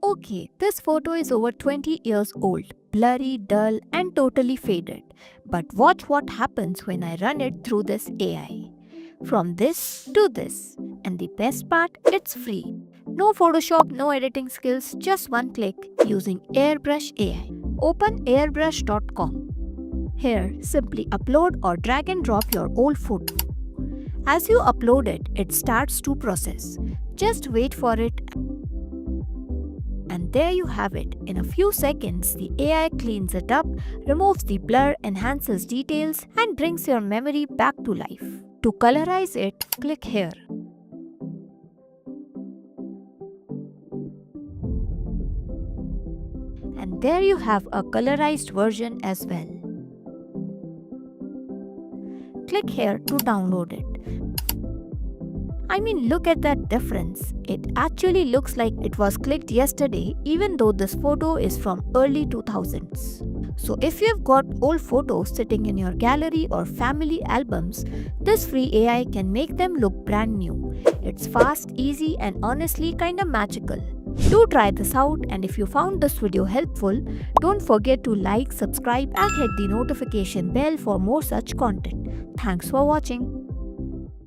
Okay, this photo is over 20 years old, blurry, dull, and totally faded. But watch what happens when I run it through this AI. From this to this. And the best part, it's free. No Photoshop, no editing skills, just one click using Airbrush AI. Open airbrush.com. Here, simply upload or drag and drop your old photo. As you upload it, it starts to process. Just wait for it. And there you have it. In a few seconds, the AI cleans it up, removes the blur, enhances details, and brings your memory back to life. To colorize it, click here. And there you have a colorized version as well. Click here to download it. I mean, look at that difference. It actually looks like it was clicked yesterday, even though this photo is from early 2000s. So if you've got old photos sitting in your gallery or family albums, this free AI can make them look brand new. It's fast, easy, and honestly kinda magical. Do try this out, and if you found this video helpful, don't forget to like, subscribe, and hit the notification bell for more such content. Thanks for watching.